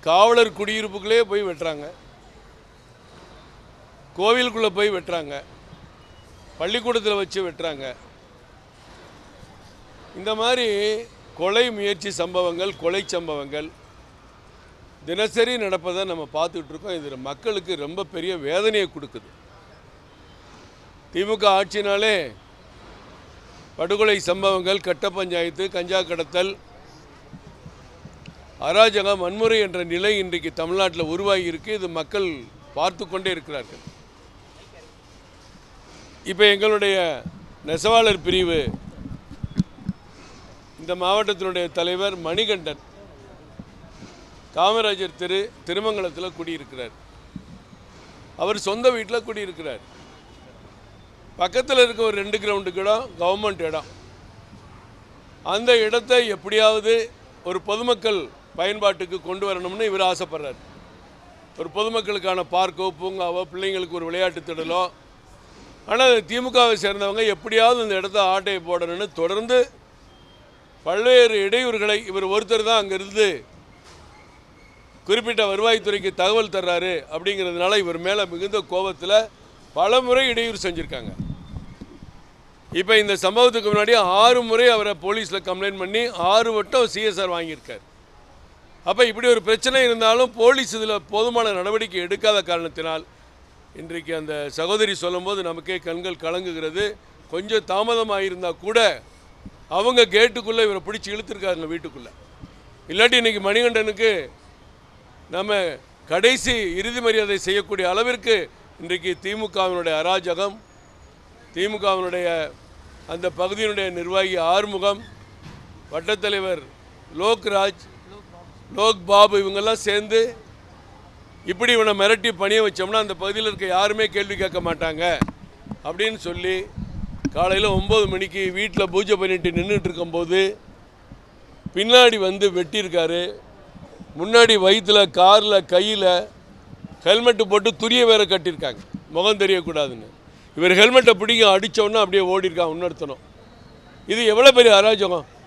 காவலர் குடியிருப்புகளே போய் வெட்டுறாங்க, கோவிலுக்குள்ளே போய் வெட்டுறாங்க, பள்ளிக்கூடத்தில் வச்சு வெட்டுறாங்க. இந்த மாதிரி கொலை முயற்சி சம்பவங்கள், கொலை சம்பவங்கள் தினசரி நடப்பதை நம்ம பார்த்துக்கிட்டு இருக்கோம். இது மக்களுக்கு ரொம்ப பெரிய வேதனையை கொடுக்குது. திமுக ஆட்சினாலே படுகொலை சம்பவங்கள், கட்ட பஞ்சாயத்து, கஞ்சா கடத்தல், அராஜகம், வன்முறை என்ற நிலை இன்றைக்கு தமிழ்நாட்டில் உருவாகி இருக்கு. இது மக்கள் பார்த்து கொண்டே இருக்கிறார்கள். இப்போ எங்களுடைய நெசவாளர் பிரிவு இந்த மாவட்டத்தினுடைய தலைவர் மணிகண்டன் காமராஜர் திருமங்கலத்தில் குடியிருக்கிறார். அவர் சொந்த வீட்டில் குடியிருக்கிறார். பக்கத்தில் இருக்க ஒரு 2 கிரவுண்டு இடம் கவர்மெண்ட் இடம். அந்த இடத்தை எப்படியாவது ஒரு பொதுமக்கள் பயன்பாட்டுக்கு கொண்டு வரணும்னு இவர் ஆசைப்படுறார். ஒரு பொதுமக்களுக்கான பார்க்கோ, பூங்காவோ, பிள்ளைங்களுக்கு ஒரு விளையாட்டு திடலோ. ஆனால் திமுகவை சேர்ந்தவங்க எப்படியாவது இந்த இடத்த ஆட்டையை போடணும்னு தொடர்ந்து பல்வேறு இடையூறுகளை, இவர் ஒருத்தர் தான் அங்கிருந்து குறிப்பிட்ட வருவாய்த்துறைக்கு தகவல் தர்றாரு அப்படிங்கிறதுனால இவர் மேலே மிகுந்த கோபத்தில் பல முறை இடையூறு செஞ்சுருக்காங்க. இப்போ இந்த சம்பவத்துக்கு முன்னாடி 6 முறை அவரை போலீஸில் கம்ப்ளைண்ட் பண்ணி 6 வட்டம் சிஎஸ்ஆர் வாங்கியிருக்கார். அப்போ இப்படி ஒரு பிரச்சனை இருந்தாலும் போலீஸ் இதில் போதுமான நடவடிக்கை எடுக்காத காரணத்தினால் இன்றைக்கு அந்த சகோதரி சொல்லும்போது நமக்கே கண்கள் கலங்குகிறது. கொஞ்சம் தாமதமாக இருந்தால் கூட அவங்க கேட்டுக்குள்ளே இவரை பிடிச்சி இழுத்துருக்காங்க வீட்டுக்குள்ளே. இல்லாட்டி இன்றைக்கி மணிகண்டனுக்கு நம்ம கடைசி இறுதி மரியாதை செய்யக்கூடிய அளவிற்கு இன்றைக்கு திமுகவினுடைய அராஜகம், திமுகவினுடைய அந்த பகுதியினுடைய நிர்வாகி ஆறுமுகம், வட்டத்தலைவர் லோக்ராஜ், லோக் பாபு இவங்கெல்லாம் சேர்ந்து இப்படி இவனை மிரட்டி பணிய வச்சோம்னா அந்த பகுதியில் இருக்க யாருமே கேள்வி கேட்க மாட்டாங்க அப்படின்னு சொல்லி காலையில் 9 மணிக்கு வீட்டில் பூஜை பண்ணிட்டு நின்றுட்டு இருக்கும்போது பின்னாடி வந்து வெட்டியிருக்காரு. முன்னாடி வயிற்றில், காரில், கையில் ஹெல்மெட்டு போட்டு துரிய வேற கட்டியிருக்காங்க, முகம் தெரியக்கூடாதுன்னு. இவர் ஹெல்மெட்டை பிடிங்க அடித்தோன்னா அப்படியே ஓடிருக்கான் இன்னொருத்தனும். இது எவ்வளோ பெரிய அராஜகம்!